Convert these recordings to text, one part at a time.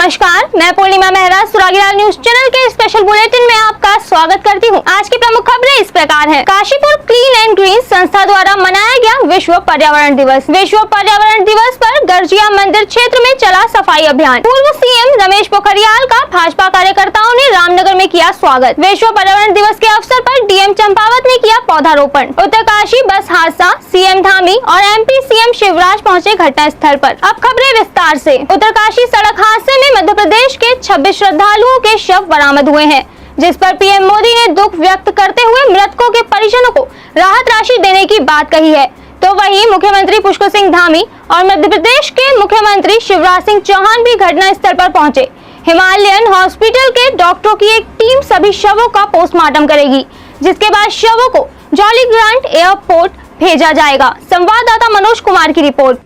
नमस्कार, मैं पूर्णिमा Mehra सुरागीलाल news channel के स्पेशल बुलेटिन में आपका स्वागत करती हूं। आज की प्रमुख खबरें इस प्रकार हैं। काशीपुर क्लीन एंड ग्रीन संस्था द्वारा मनाया गया विश्व पर्यावरण दिवस। विश्व पर्यावरण दिवस पर गर्जिया मंदिर क्षेत्र में चला सफाई अभियान। पूर्व सीएम रमेश पोखरियाल का भाजपा कार्यकर्ताओं ने रामनगर में किया स्वागत। विश्व पर्यावरण दिवस के अवसर पर डीएम चंपावत ने किया पौधारोपण। उत्तरकाशी बस हादसा, सीएम धामी और एमपी सीएम शिवराज पहुंचे घटना स्थल पर। अब खबरें विस्तार से। उत्तरकाशी सड़क हादसे में मध्य प्रदेश के 26 श्रद्धालुओं के शव बरामद हुए हैं, जिस पर पीएम मोदी ने दुख व्यक्त करते हुए मृतकों के परिजनों को राहत राशि देने की बात कही है। तो वहीं मुख्यमंत्री पुष्कर सिंह धामी और मध्य प्रदेश के मुख्यमंत्री शिवराज सिंह चौहान भी घटना स्थल पर पहुंचे। हिमालयन हॉस्पिटल के डॉक्टरों की एक टीम सभी शवों का पोस्टमार्टम करेगी, जिसके बाद शवों को जॉली ग्रांट एयरपोर्ट भेजा जाएगा। संवाददाता मनोज कुमार की रिपोर्ट।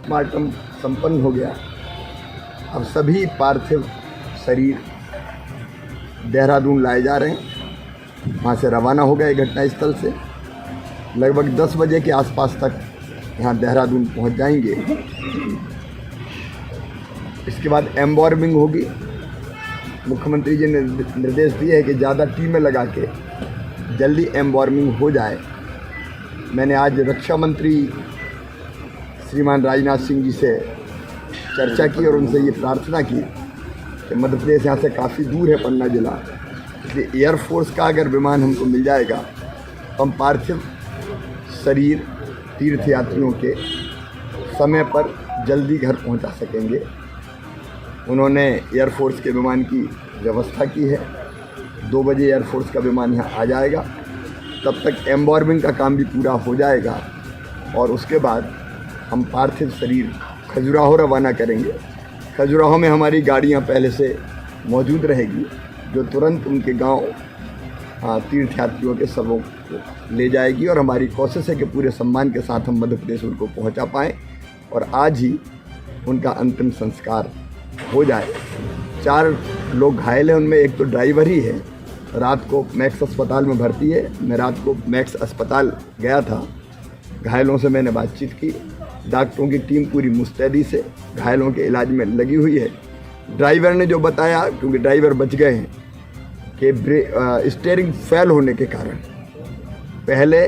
पोस्टमार्टम संपन्न हो गया। अब सभी पार्थिव शरीर देहरादून लाए जा रहे हैं। वहाँ से रवाना हो गए घटनास्थल से। लगभग 10 बजे के आसपास तक यहाँ देहरादून पहुँच जाएंगे। इसके बाद एम्बॉर्मिंग होगी। मुख्यमंत्री जी ने निर्देश दिए है कि ज़्यादा टीमें लगा के जल्दी एम्बॉर्मिंग हो जाए। मैंने आज रक्षा मंत्री श्रीमान राजनाथ सिंह जी से चर्चा की और उनसे ये प्रार्थना की कि मध्य प्रदेश यहाँ से काफ़ी दूर है पन्ना जिला, इसलिए एयरफोर्स का अगर विमान हमको मिल जाएगा तो हम पार्थिव शरीर तीर्थयात्रियों के समय पर जल्दी घर पहुँचा सकेंगे। उन्होंने एयरफोर्स के विमान की व्यवस्था की है। 2 बजे एयरफोर्स का विमान यहाँ आ जाएगा। तब तक एम्बॉर्मिंग का काम भी पूरा हो जाएगा और उसके बाद हम पार्थिव शरीर खजुराहो रवाना करेंगे। खजुराहो में हमारी गाड़ियाँ पहले से मौजूद रहेगी, जो तुरंत उनके गांव तीर्थयात्रियों के शवों को ले जाएगी और हमारी कोशिश है कि पूरे सम्मान के साथ हम मध्य प्रदेश उनको पहुंचा पाएँ और आज ही उनका अंतिम संस्कार हो जाए। 4 लोग घायल हैं, उनमें एक तो ड्राइवर ही है। रात को मैक्स अस्पताल में भर्ती है। मैं रात को मैक्स अस्पताल गया था। घायलों से मैंने बातचीत की। डॉक्टरों की टीम पूरी मुस्तैदी से घायलों के इलाज में लगी हुई है। ड्राइवर ने जो बताया, क्योंकि ड्राइवर बच गए हैं, कि स्टीयरिंग फेल होने के कारण पहले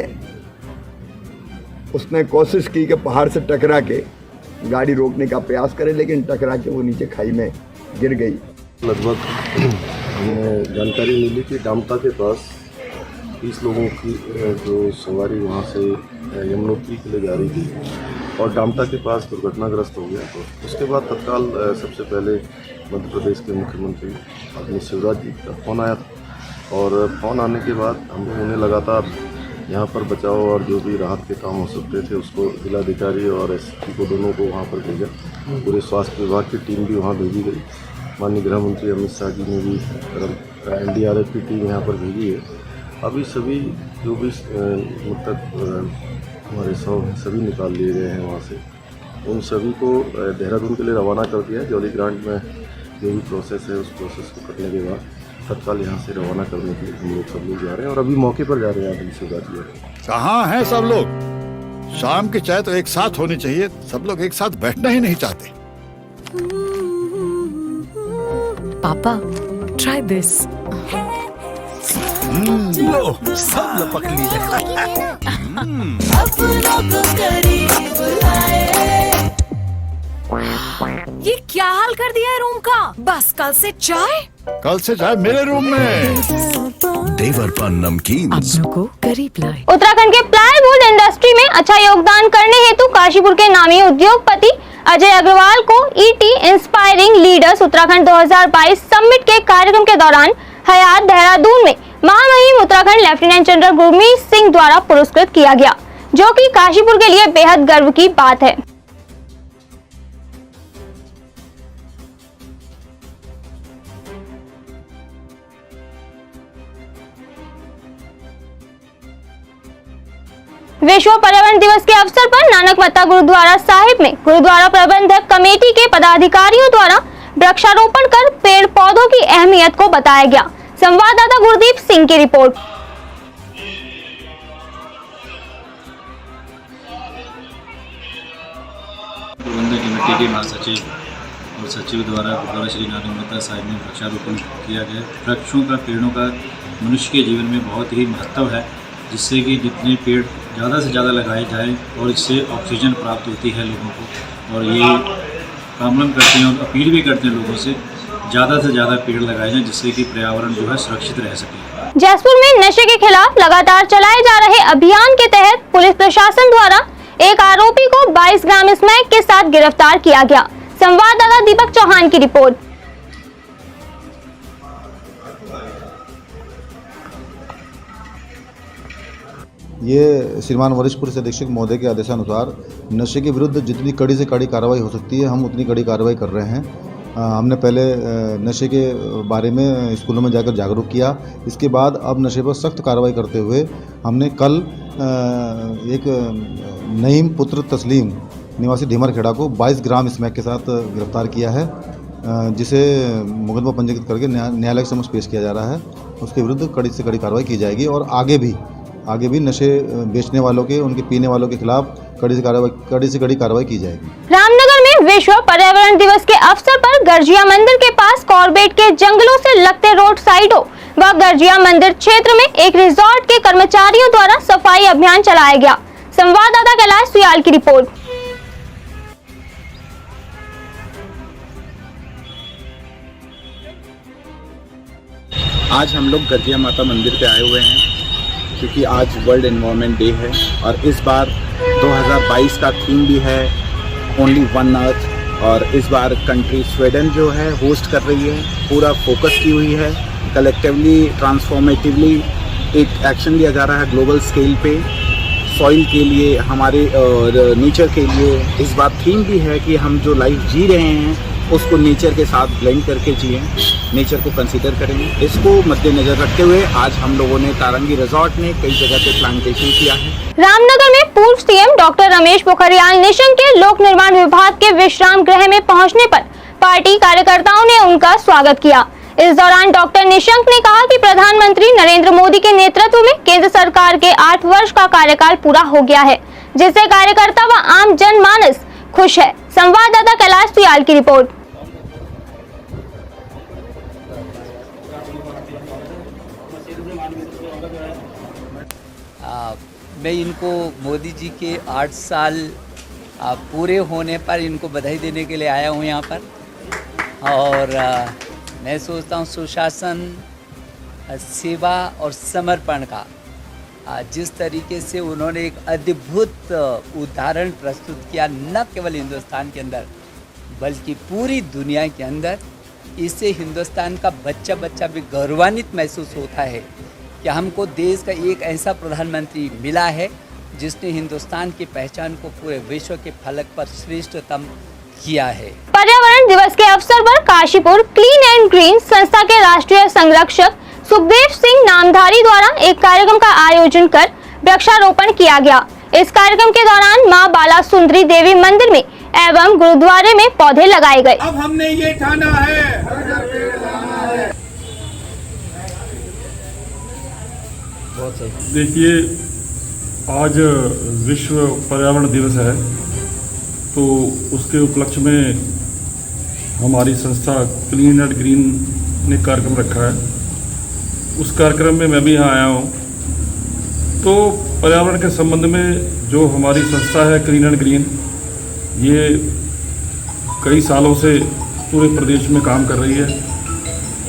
उसने कोशिश की कि पहाड़ से टकरा के गाड़ी रोकने का प्रयास करे, लेकिन टकरा के वो नीचे खाई में गिर गई। लगभग हमें जानकारी मिली कि डामटा के पास 30 लोगों की जो सवारी वहाँ से यमुनोत्री के लिए जा रही थी और डामटा के पास दुर्घटनाग्रस्त हो गया। तो उसके बाद तत्काल सबसे पहले मध्य प्रदेश के मुख्यमंत्री आदरणीय शिवराज जी का फ़ोन आया था और फ़ोन आने के बाद हम लोगों ने लगातार यहाँ पर बचाव और जो भी राहत के काम हो सकते थे उसको जिलाधिकारी और एसपी को दोनों को वहाँ पर भेजा। पूरे स्वास्थ्य विभाग की टीम भी वहाँ भेजी गई। माननीय गृह मंत्री अमित शाह जी ने भी NDRF की टीम यहाँ पर भेजी है। अभी सभी जो भी मतलब हमारे सभी निकाल लिए गए हैं वहाँ से, उन सभी को देहरादून के लिए रवाना कर दिया है। जॉली ग्रांट में जो भी प्रोसेस है उस प्रोसेस को करने के बाद तत्काल यहाँ से रवाना करने के लिए हम लोग सब लोग जा रहे हैं और अभी मौके पर जा रहे हैं। कहाँ हैं सब लोग? शाम की चाय तो एक साथ होनी चाहिए। सब लोग एक साथ बैठना ही नहीं चाहते। पापा, try this. लो, सब लपक लिए। ये क्या हाल कर दिया है रूम का? बस कल से चाय मेरे रूम में। देवर पान नमकीन को करीब लाए। उत्तराखंड के प्लाईवुड इंडस्ट्री में अच्छा योगदान करने हेतु काशीपुर के नामी उद्योगपति अजय अग्रवाल को ET inspiring leaders Uttarakhand 2022 summit के कार्यक्रम के दौरान हयात देहरादून में महामहिम उत्तराखंड लेफ्टिनेंट जनरल गुरमीत सिंह द्वारा पुरस्कृत किया गया, जो कि काशीपुर के लिए बेहद गर्व की बात है। विश्व पर्यावरण दिवस के अवसर पर नानक मत्ता गुरुद्वारा साहिब में गुरुद्वारा प्रबंधक कमेटी के पदाधिकारियों द्वारा वृक्षारोपण कर पेड़ पौधों की अहमियत को बताया गया। संवाददाता गुरदीप सिंह की रिपोर्ट। प्रबंधक कमेटी के महासचिव और सचिव द्वारा गुरुद्वारा श्री नारायण साहिब में वृक्षारोपण किया गया। वृक्षों का, पेड़ों का मनुष्य के जीवन में बहुत ही महत्व है, जिससे कि जितने पेड़ ज़्यादा से ज़्यादा लगाए जाएँ और इससे ऑक्सीजन प्राप्त होती है लोगों को। और ये कामना करते हैं और अपील भी करते हैं लोगों से ज़्यादा से ज़्यादा पेड़ लगाए जाएँ, जिससे कि पर्यावरण जो है सुरक्षित रह सके। जैसपुर में नशे के खिलाफ लगातार चलाए जा रहे अभियान के तहत पुलिस प्रशासन द्वारा एक आरोपी को 22 ग्राम स्मैक के साथ गिरफ्तार किया गया। संवाददाता दीपक चौहान की रिपोर्ट। ये श्रीमान वरिष्ठ पुलिस अधीक्षक महोदय के आदेशानुसार नशे के विरुद्ध जितनी कड़ी से कड़ी कार्रवाई हो सकती है हम उतनी कड़ी कार्रवाई कर रहे हैं। हमने पहले नशे के बारे में स्कूलों में जाकर जागरूक किया। इसके बाद अब नशे पर सख्त कार्रवाई करते हुए हमने कल एक नईम पुत्र तस्लीम निवासी ढीमरखेड़ा को 22 ग्राम स्मैक के साथ गिरफ्तार किया है, जिसे मुकदमा पंजीकृत करके न्यायालय के समक्ष पेश किया जा रहा है। उसके विरुद्ध कड़ी से कड़ी कार्रवाई की जाएगी और आगे भी नशे बेचने वालों के, उनके पीने वालों के खिलाफ कड़ी से कड़ी कार्रवाई की जाएगी। रामनगर में विश्व पर्यावरण दिवस के अवसर पर गर्जिया मंदिर के पास कॉर्बेट के जंगलों से लगते रोड साइडों व गर्जिया मंदिर क्षेत्र में एक रिजॉर्ट के कर्मचारियों द्वारा सफाई अभियान चलाया गया। संवाददाता कैलाश सुयाल की रिपोर्ट। आज हम लोग गर्जिया माता मंदिर पे आए हुए हैं क्योंकि आज वर्ल्ड एनवायरनमेंट डे है और इस बार 2022 का थीम भी है ओनली वन अर्थ। और इस बार कंट्री स्वीडन जो है होस्ट कर रही है, पूरा फोकस की हुई है, कलेक्टिवली ट्रांसफॉर्मेटिवली एक एक्शन लिया जा रहा है ग्लोबल स्केल पे सॉइल के लिए, हमारे नेचर के लिए। इस बार थीम भी है कि हम जो लाइफ जी रहे हैं उसको नेचर के साथ ब्लेंड करके जिए, नेचर को कंसीडर करें। इसको मद्देनजर रखते हुए आज हम लोगों ने तारंगी रिजॉर्ट में कई जगह पे प्लांटेशन किया है। रामनगर में पूर्व सीएम डॉक्टर रमेश पोखरियाल निशंक के लोक निर्माण विभाग के विश्राम गृह में पहुंचने पर पार्टी कार्यकर्ताओं ने उनका स्वागत किया। इस दौरान डॉक्टर निशंक ने कहा कि प्रधानमंत्री नरेंद्र मोदी के नेतृत्व में केंद्र सरकार के 8 वर्ष का कार्यकाल पूरा हो गया है, जिससे कार्यकर्ता व आम जनमानस खुश है। संवाददाता कैलाश सुयाल की रिपोर्ट। मैं इनको मोदी जी के 8 साल पूरे होने पर इनको बधाई देने के लिए आया हूँ यहाँ पर। और मैं सोचता हूँ सुशासन, सेवा और समर्पण का जिस तरीके से उन्होंने एक अद्भुत उदाहरण प्रस्तुत किया, न केवल हिंदुस्तान के अंदर बल्कि पूरी दुनिया के अंदर, इससे हिंदुस्तान का बच्चा बच्चा भी गौरवान्वित महसूस होता है कि हमको देश का एक ऐसा प्रधानमंत्री मिला है जिसने हिंदुस्तान की पहचान को पूरे विश्व के फलक पर श्रेष्ठतम किया है। पर्यावरण दिवस के अवसर पर काशीपुर क्लीन एंड ग्रीन संस्था के राष्ट्रीय संरक्षक सुखदेव सिंह नामधारी द्वारा एक कार्यक्रम का आयोजन कर वृक्षारोपण किया गया। इस कार्यक्रम के दौरान मां बाला सुंदरी देवी मंदिर में एवं गुरुद्वारे में पौधे लगाए गए। अब हमने ये ठाना है देखिए, आज विश्व पर्यावरण दिवस है, तो उसके उपलक्ष्य में हमारी संस्था क्लीन एंड ग्रीन ने कार्यक्रम रखा है। उस कार्यक्रम में मैं भी यहाँ आया हूँ। तो पर्यावरण के संबंध में जो हमारी संस्था है क्लीन एंड ग्रीन, ये कई सालों से पूरे प्रदेश में काम कर रही है।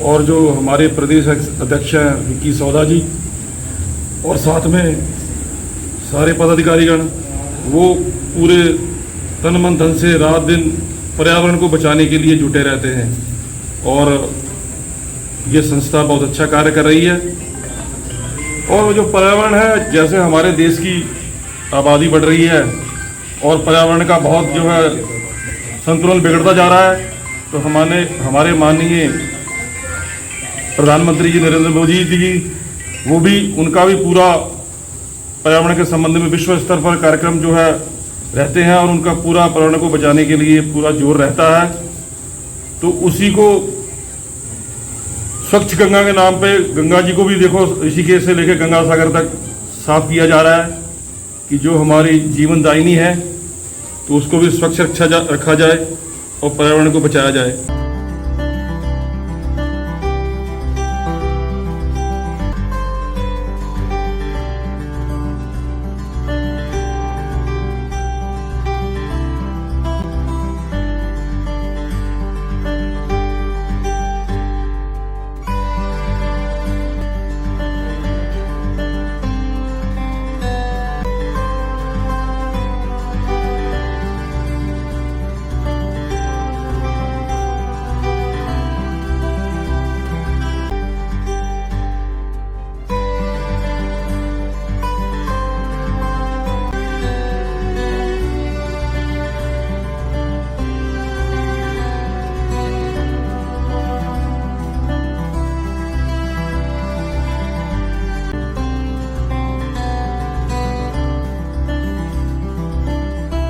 और जो हमारे प्रदेश अध्यक्ष हैं विक्की सौदा जी और साथ में सारे पदाधिकारीगण, वो पूरे तन मन धन से रात दिन पर्यावरण को बचाने के लिए जुटे रहते हैं। और ये संस्था बहुत अच्छा कार्य कर रही है। और जो पर्यावरण है, जैसे हमारे देश की आबादी बढ़ रही है और पर्यावरण का बहुत जो है संतुलन बिगड़ता जा रहा है, तो हमारे माननीय प्रधानमंत्री जी नरेंद्र मोदी जी, वो भी उनका भी पूरा पर्यावरण के संबंध में विश्व स्तर पर कार्यक्रम जो है रहते हैं और उनका पूरा पर्यावरण को बचाने के लिए पूरा जोर रहता है। तो उसी को स्वच्छ गंगा के नाम पे गंगा जी को भी देखो ऋषिकेश से लेकर गंगा सागर तक साफ किया जा रहा है कि जो हमारी जीवन दायिनी है तो उसको भी स्वच्छ रखा जाए और पर्यावरण को बचाया जाए।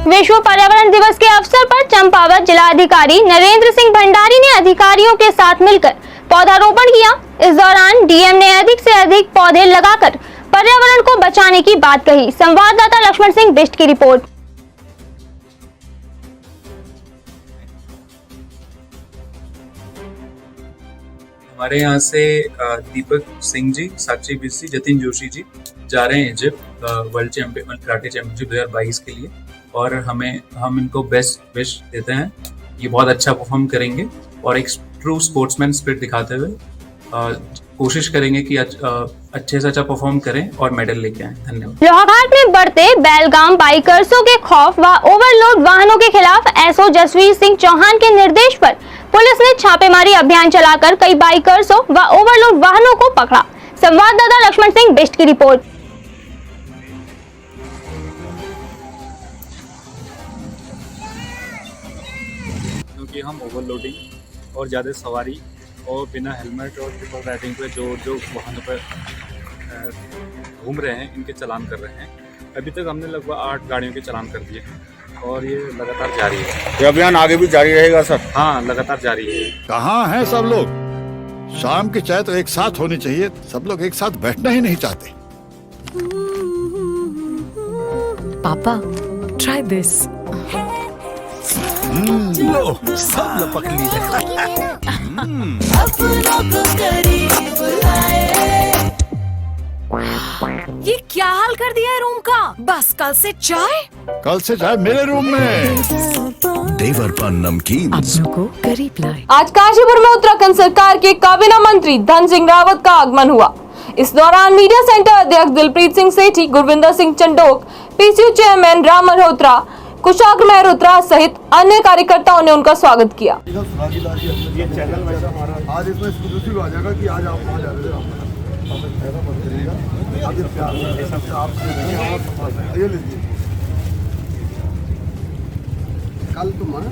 विश्व पर्यावरण दिवस के अवसर पर चंपावत जिलाधिकारी नरेंद्र सिंह भंडारी ने अधिकारियों के साथ मिलकर पौधारोपण किया। इस दौरान डीएम ने अधिक से अधिक पौधे लगाकर पर्यावरण को बचाने की बात कही। संवाददाता लक्ष्मण सिंह बिष्ट की रिपोर्ट। हमारे यहाँ से दीपक सिंह जी, साक्षी बिस्सी, जतिन जोशी जी जा रहे हैं इजिप्ट वर्ल्ड कराटे चैंपियनशिप 2022 के लिए, और हम इनको बेस्ट विश देते हैं। ये बहुत अच्छा परफॉर्म करेंगे और एक ट्रू स्पोर्ट्समैन स्पिरिट दिखाते हुए कोशिश करेंगे कि अच्छे से अच्छा परफॉर्म करें और मेडल लेके आएं। धन्यवाद। लोहाघाट में बढ़ते बेलगाम बाइकर्सों के खौफ व ओवरलोड वाहनों के खिलाफ एसओ जसवीर सिंह चौहान के निर्देश पर पुलिस ने छापेमारी अभियान चलाकर कई बाइकर्सों व ओवरलोड वाहनों को पकड़ा। संवाददाता लक्ष्मण सिंह बिष्ट की रिपोर्ट। क्योंकि हम ओवरलोडिंग और ज़्यादा सवारी और बिना हेलमेट और ट्रिपल राइडिंग पे जो वाहनों पर घूम रहे हैं, इनके चालान कर रहे हैं। अभी तक हमने लगभग 8 गाड़ियों के चालान कर दिए और ये लगातार जारी है। ये अभियान आगे भी जारी रहेगा सर? हाँ, लगातार जारी है। कहाँ हैं सब लोग? शाम की चाय तो एक साथ होनी चाहिए, सब लोग एक साथ बैठना ही नहीं चाहते। पापा, ट्राई दिस। लो, सब लपक लीजिए। ये क्या हाल कर दिया है रूम का? बस कल से चाय मेरे रूम में। देवरपान नमकीन अपनों को करीब लाए। आज काशीपुर में उत्तराखंड सरकार के काबीना मंत्री धन सिंह रावत का आगमन हुआ। इस दौरान मीडिया सेंटर अध्यक्ष दिलप्रीत सिंह सेठी, गुरविंदर सिंह चंडोक, पीसीयू चेयरमैन राम मल्होत्रा, कुशाग्र मेहरोत्रा सहित अन्य कार्यकर्ताओं ने उनका स्वागत किया। आज इसमें एक्सक्लूसिव आ जाएगा कि आज आप वहाँ जा रहे हैं। कल तुम मैंने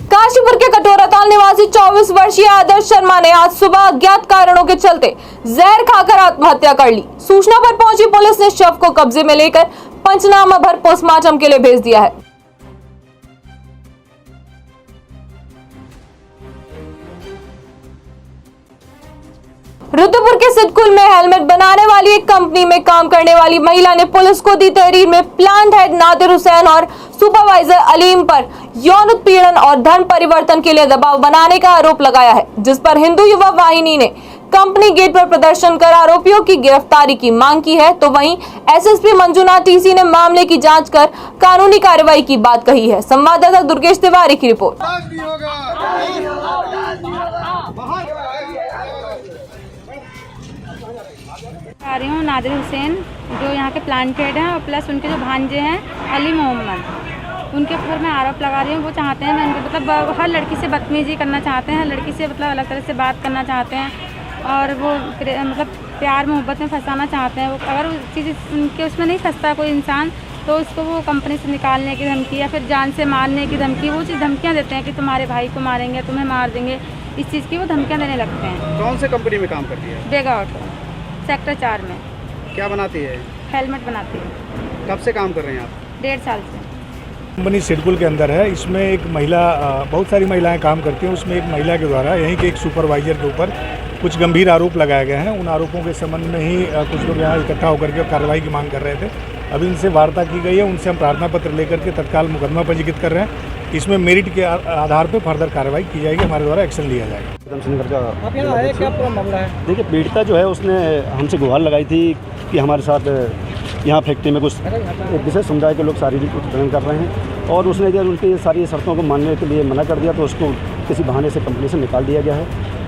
काशीपुर के कटोराताल निवासी 24 वर्षीय आदर्श शर्मा ने आज सुबह अज्ञात कारणों के चलते जहर खाकर आत्महत्या कर ली। सूचना पर पहुंची पुलिस ने शव को कब्जे में लेकर पंचनामा भर पोस्टमार्टम के लिए भेज दिया है। रुद्रपुर के सिडकुल में हेलमेट बनाने वाली एक कंपनी में काम करने वाली महिला ने पुलिस को दी तहरीर में प्लांट हेड नादिर हुसैन और सुपरवाइजर अलीम पर यौन उत्पीड़न और धन परिवर्तन के लिए दबाव बनाने का आरोप लगाया है, जिस पर हिंदू युवा वाहिनी ने कंपनी गेट पर प्रदर्शन कर आरोपियों की गिरफ्तारी की मांग की है। तो वहीं एसएसपी मंजुनाथ टीसी ने मामले की जांच कर कानूनी कार्रवाई की बात कही है। संवाददाता दुर्गेश तिवारी की रिपोर्ट। आ रही हूँ नादिर हुसैन जो यहाँ के प्लांट हेड हैं और प्लस उनके जो भांजे हैं अली मोहम्मद, उनके ऊपर मैं आरोप लगा रही हूँ। वो चाहते हैं, मैं उनको मतलब हर लड़की से बदतमीजी करना चाहते हैं, हर लड़की से मतलब अलग तरह से बात करना चाहते हैं और वो मतलब प्यार मोहब्बत में फंसाना चाहते हैं। वो अगर उस चीज़ उनके उसमें नहीं फंसता कोई इंसान तो उसको वो कंपनी से निकालने की धमकी या फिर जान से मारने की धमकी, वो चीज़ धमकियाँ देते हैं कि तुम्हारे भाई को मारेंगे, तुम्हें मार देंगे, इस चीज़ की वो धमकियाँ देने लगते हैं। कौन से कंपनी में काम करती है? बेगा ऑटो, सेक्टर 4 में। क्या बनाती है? हेलमेट बनाती है। कब से काम कर रहे हैं आप? 1.5 साल से। कंपनी सिडकुल के अंदर है। इसमें एक महिला, बहुत सारी महिलाएं काम करती हैं, उसमें एक महिला के द्वारा यहीं के एक सुपरवाइजर के ऊपर कुछ गंभीर आरोप लगाए गए हैं। उन आरोपों के संबंध में ही कुछ लोग यहाँ इकट्ठा होकर के कार्रवाई की मांग कर रहे थे। अभी इनसे वार्ता की गई है, उनसे हम प्रार्थना पत्र लेकर के तत्काल मुकदमा पंजीकृत कर रहे हैं। इसमें मेरिट के आधार पर फर्दर कार्रवाई की जाएगी, हमारे द्वारा एक्शन लिया जाएगा। आप यहाँ आए, क्या पूरा मामला है? देखिए, पीड़िता जो है उसने हमसे गुहार लगाई थी कि हमारे साथ यहाँ फैक्ट्री में कुछ एक विशेष समुदाय के लोग शारीरिक उत्पीड़न कर रहे हैं, और उसने जब उनकी सारी शर्तों को मानने के लिए मना कर दिया तो उसको किसी बहाने से कंपनी से निकाल दिया गया है।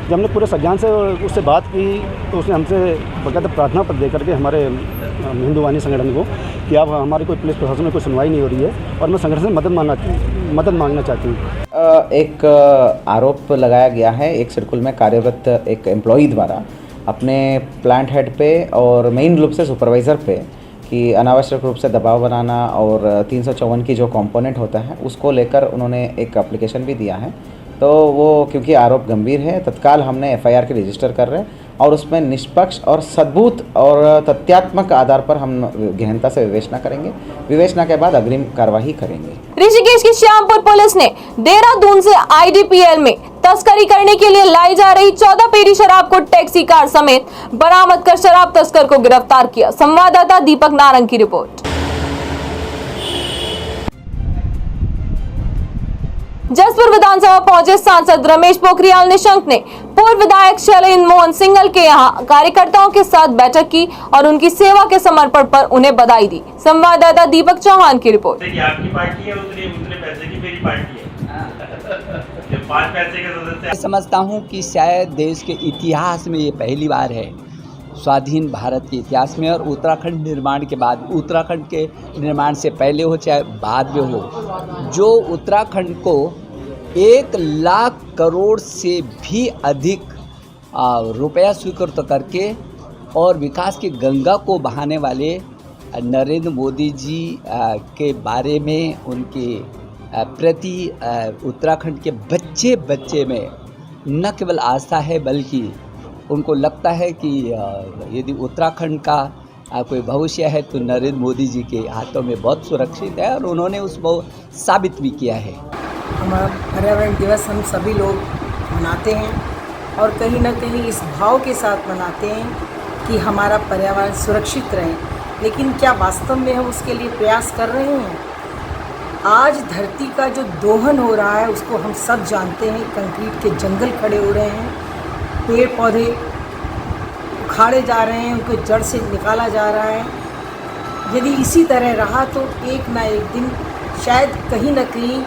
जब हमने पूरे संज्ञान से उससे बात की तो उसने हमसे बकायदा प्रार्थना पत्र दे करके हमारे हिंदुवानी संगठन को कि आप हमारी कोई पुलिस प्रशासन में कोई सुनवाई नहीं हो रही है और मैं संगठन से मदद मांगना चाहती हूँ। एक आरोप लगाया गया है एक सिडकुल में कार्यरत एक एम्प्लॉई द्वारा अपने प्लांट हेड पे और मेन रूप से सुपरवाइज़र पे कि अनावश्यक रूप से दबाव बनाना और 354 की जो कंपोनेंट होता है उसको लेकर उन्होंने एक एप्लीकेशन भी दिया है। तो वो क्योंकि आरोप गंभीर है, तत्काल हमने एफआईआर के रजिस्टर कर रहे हैं और उसमें निष्पक्ष और सद्बुत और तथ्यात्मक आधार पर हम गहनता से विवेचना करेंगे। विवेचना के बाद अग्रिम कार्रवाई करेंगे। ऋषिकेश की श्यामपुर पुलिस ने देहरादून से आईडीपीएल में तस्करी करने के लिए लाई जा रही 14 पेटी शराब को टैक्सी कार समेत बरामद कर शराब तस्कर को गिरफ्तार किया। संवाददाता दीपक नारंग की रिपोर्ट। जसपुर विधानसभा पहुंचे सांसद रमेश पोखरियाल निशंक ने पूर्व विधायक शैलेंद्र मोहन सिंघल के यहां कार्यकर्ताओं के साथ बैठक की और उनकी सेवा के समर्पण पर उन्हें बधाई दी। संवाददाता दीपक चौहान की रिपोर्ट। आपकी पार्टी है, उतने पैसे की मेरी पार्टी है। 5 पैसे के सदस्य समझता हूं कि शायद देश के इतिहास में ये पहली बार है, स्वाधीन भारत के इतिहास में, और उत्तराखंड निर्माण के बाद, उत्तराखंड के निर्माण से पहले हो चाहे बाद में हो, जो उत्तराखंड को 1 लाख करोड़ से भी अधिक रुपया स्वीकृत करके और विकास की गंगा को बहाने वाले नरेंद्र मोदी जी के बारे में, उनके प्रति उत्तराखंड के बच्चे बच्चे में न केवल आस्था है बल्कि उनको लगता है कि यदि उत्तराखंड का कोई भविष्य है तो नरेंद्र मोदी जी के हाथों में बहुत सुरक्षित है, और उन्होंने उसको साबित भी किया है। हमारा पर्यावरण दिवस हम सभी लोग मनाते हैं और कहीं ना कहीं इस भाव के साथ मनाते हैं कि हमारा पर्यावरण सुरक्षित रहे, लेकिन क्या वास्तव में हम उसके लिए प्रयास कर रहे हैं? आज धरती का जो दोहन हो रहा है उसको हम सब जानते हैं। कंक्रीट के जंगल खड़े हो रहे हैं, पेड़ पौधे उखाड़े जा रहे हैं, उनको जड़ से निकाला जा रहा है। यदि इसी तरह रहा तो एक ना एक दिन शायद कहीं ना कहीं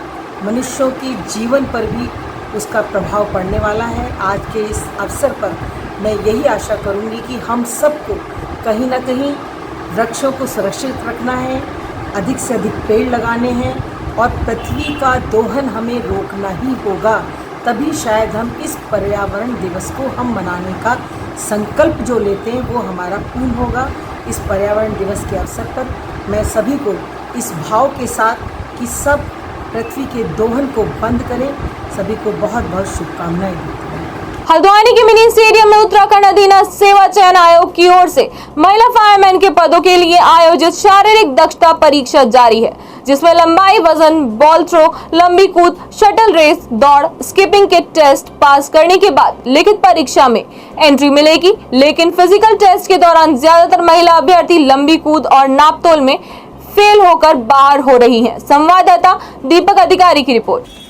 मनुष्यों के जीवन पर भी उसका प्रभाव पड़ने वाला है। आज के इस अवसर पर मैं यही आशा करूंगी कि हम सबको कहीं ना कहीं वृक्षों को सुरक्षित रखना है, अधिक से अधिक पेड़ लगाने हैं और पृथ्वी का दोहन हमें रोकना ही होगा। तभी शायद हम इस पर्यावरण दिवस को हम मनाने का संकल्प जो लेते हैं वो हमारा पूर्ण होगा। इस पर्यावरण दिवस के अवसर पर मैं सभी को इस भाव के साथ कि सब पृथ्वी के दोहन को बंद करें, सभी को बहुत बहुत शुभकामनाएं देती हूँ। हल्द्वानी के मिनी स्टेडियम में उत्तराखंड अधीनस्थ सेवा चयन आयोग की ओर से महिला फायरमैन के पदों के लिए आयोजित शारीरिक दक्षता परीक्षा जारी है, जिसमें लंबाई, वजन, बॉल थ्रो, लंबी कूद, शटल रेस, दौड़, स्किपिंग के टेस्ट पास करने के बाद लिखित परीक्षा में एंट्री मिलेगी। लेकिन फिजिकल टेस्ट के दौरान ज्यादातर महिला अभ्यर्थी लंबी कूद और नापतोल में फेल होकर बाहर हो रही हैं। संवाददाता दीपक अधिकारी की रिपोर्ट।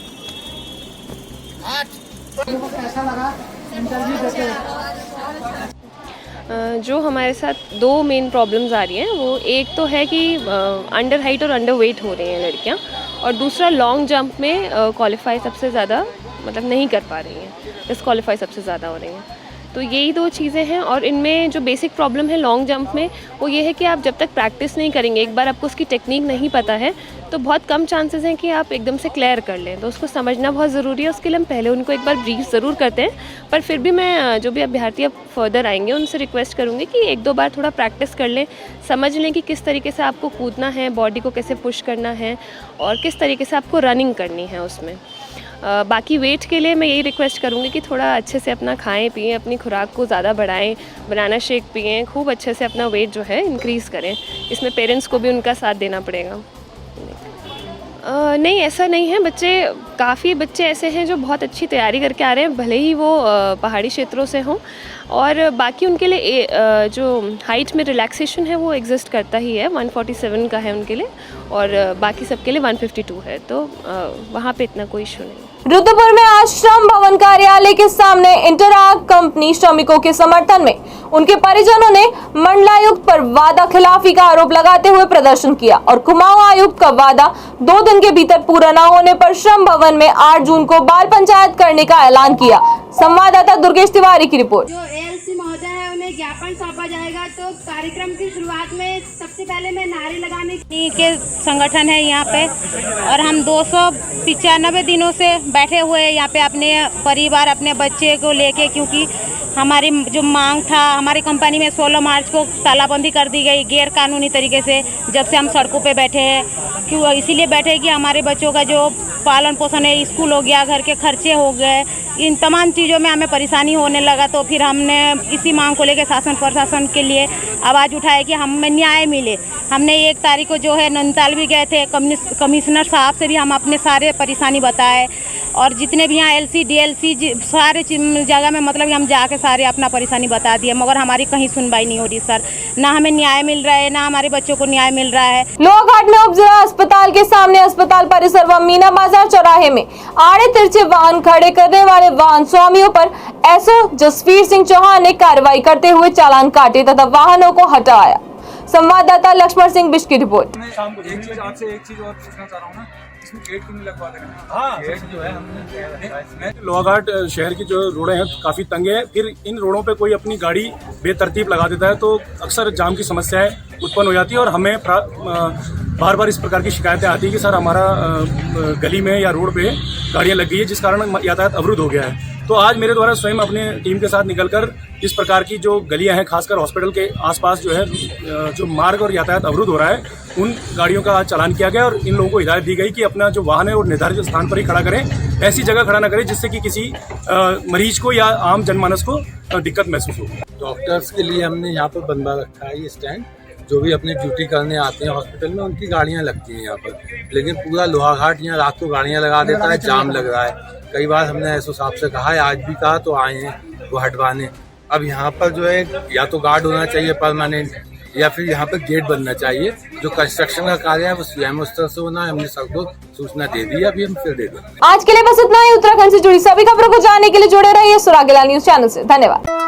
जो हमारे साथ 2 मेन प्रॉब्लम्स आ रही हैं, वो एक तो है कि अंडर हाइट और अंडर वेट हो रही हैं लड़कियां, और दूसरा लॉन्ग जंप में क्वालिफाई सबसे ज़्यादा मतलब नहीं कर पा रही हैं, डिस्क्वालीफाई सबसे ज़्यादा हो रही हैं। तो यही 2 चीज़ें हैं। और इनमें जो बेसिक प्रॉब्लम है लॉन्ग जंप में वो ये है कि आप जब तक प्रैक्टिस नहीं करेंगे, एक बार आपको उसकी टेक्निक नहीं पता है तो बहुत कम चांसेस हैं कि आप एकदम से क्लियर कर लें। तो उसको समझना बहुत ज़रूरी है। उसके लिए हम पहले उनको एक बार ब्रीफ ज़रूर करते हैं, पर फिर भी मैं जो भी अभ्यर्थी अब फर्दर आएंगे उनसे रिक्वेस्ट करूँगी कि 1-2 बार थोड़ा प्रैक्टिस कर लें, समझ लें कि किस तरीके से आपको कूदना है, बॉडी को कैसे पुश करना है और किस तरीके से आपको रनिंग करनी है उसमें। बाकी वेट के लिए मैं यही रिक्वेस्ट करूँगी कि थोड़ा अच्छे से अपना खाएं पिएं, अपनी खुराक को ज़्यादा बढ़ाएं, बनाना शेक पिएं, खूब अच्छे से अपना वेट जो है इंक्रीज़ करें। इसमें पेरेंट्स को भी उनका साथ देना पड़ेगा। नहीं, ऐसा नहीं है। काफ़ी बच्चे ऐसे हैं जो बहुत अच्छी तैयारी करके आ रहे हैं, भले ही वो पहाड़ी क्षेत्रों से हों, और बाकी उनके लिए जो हाइट में रिलैक्सेशन है वो एग्जिस्ट करता ही है। 147 का है उनके लिए, और बाकी सबके लिए 152 है, तो वहाँ पे इतना कोई इशू नहीं। रुद्रपुर में आज श्रम भवन कार्यालय के सामने इंटरआर्क कंपनी श्रमिकों के समर्थन में उनके परिजनों ने मंडलायुक्त पर वादा खिलाफी का आरोप लगाते हुए प्रदर्शन किया और कुमाऊं आयुक्त का वादा 2 दिन के भीतर पूरा न होने पर श्रम भवन में 8 जून को बाल पंचायत करने का ऐलान किया। संवाददाता दुर्गेश तिवारी की रिपोर्ट। जो एएलसी महोदय है उन्हें ज्ञापन सौंपा जाएगा, तो कार्यक्रम की शुरुआत में सबसे पहले मैं नारे लगाने के संगठन है यहाँ पे, और हम 295 दिनों से बैठे हुए हैं यहाँ पे अपने परिवार, अपने बच्चे को लेके, क्योंकि हमारी जो मांग था, हमारी कंपनी में 16 मार्च को तालाबंदी कर दी गई गैर कानूनी तरीके से। जब से हम सड़कों पे बैठे हैं, क्यों इसीलिए बैठे कि हमारे बच्चों का जो पालन पोषण है, स्कूल हो गया, घर के खर्चे हो गए, इन तमाम चीज़ों में हमें परेशानी होने लगा। तो फिर हमने इसी मांग को लेकर शासन प्रशासन के लिए आवाज़ उठाई कि हमें न्याय मिले। हमने 1 तारीख को जो है नैनीताल भी गए थे, कमिश्नर साहब से भी हम अपने सारे परेशानी बताए, और जितने भी यहाँ एलसी डीएलसी सारे जगह में मतलब हम जाके सारे अपना परेशानी बता दिए, मगर हमारी कहीं सुनवाई नहीं हो रही सर। ना हमें न्याय मिल रहा है, ना हमारे बच्चों को न्याय मिल रहा है। लोहाघाट में उप जिला अस्पताल के सामने अस्पताल परिसर व मीना बाजार चौराहे में आड़े तिरछे वाहन खड़े करने वाले वाहन स्वामियों पर एसओ जसवीर सिंह चौहान ने कार्रवाई करते हुए चालान काटे तथा वाहनों को हटाया। संवाददाता लक्ष्मण सिंह बिष्ट की रिपोर्ट। एक चीज और पूछना चाह रहा हूँ ना, इसमें गेट क्यों नहीं लगवा दे रहे हैं? हाँ, गेट जो है हमने लोहाघाट शहर की जो रोडें हैं काफ़ी तंग है, फिर इन रोडों पे कोई अपनी गाड़ी बेतरतीब लगा देता है तो अक्सर जाम की समस्याएं उत्पन्न हो जाती है, और हमें बार बार इस प्रकार की शिकायतें आती है कि सर हमारा गली में या रोड पे गाड़ियाँ लग गई है, जिस कारण यातायात अवरुद्ध हो गया है। तो आज मेरे द्वारा स्वयं अपने टीम के साथ निकलकर इस प्रकार की जो गलियां हैं, खासकर हॉस्पिटल के आसपास जो है जो मार्ग और यातायात अवरुद्ध हो रहा है, उन गाड़ियों का आज चालान किया गया और इन लोगों को हिदायत दी गई कि अपना जो वाहन है वो निर्धारित स्थान पर ही खड़ा करें, ऐसी जगह खड़ा ना करें जिससे कि किसी मरीज को या आम जनमानस को दिक्कत महसूस हो। डॉक्टर्स के लिए हमने यहाँ पर बनवा रखा है ये स्टैंड, जो भी अपनी ड्यूटी करने आते हैं हॉस्पिटल में उनकी गाड़ियाँ लगती हैं यहाँ पर, लेकिन पूरा लोहाघाट यहाँ रात को गाड़ियाँ लगा देता है, जाम लग रहा है। कई बार हमने एसओ साहब से कहा है, आज भी कहा तो आए हैं वो हटवाने। अब यहाँ पर जो है या तो गार्ड होना चाहिए परमानेंट, या फिर यहाँ पर गेट बनना चाहिए। जो कंस्ट्रक्शन का कार्य है वो सीएम स्तर से होना है, हमने सबको सूचना दे दी, अभी हम फिर दे देंगे। आज के लिए बस इतना ही। उत्तराखंड से जुड़ी सभी खबरों को जानने के लिए जुड़े रहिए सुरागीला न्यूज चैनल से। धन्यवाद।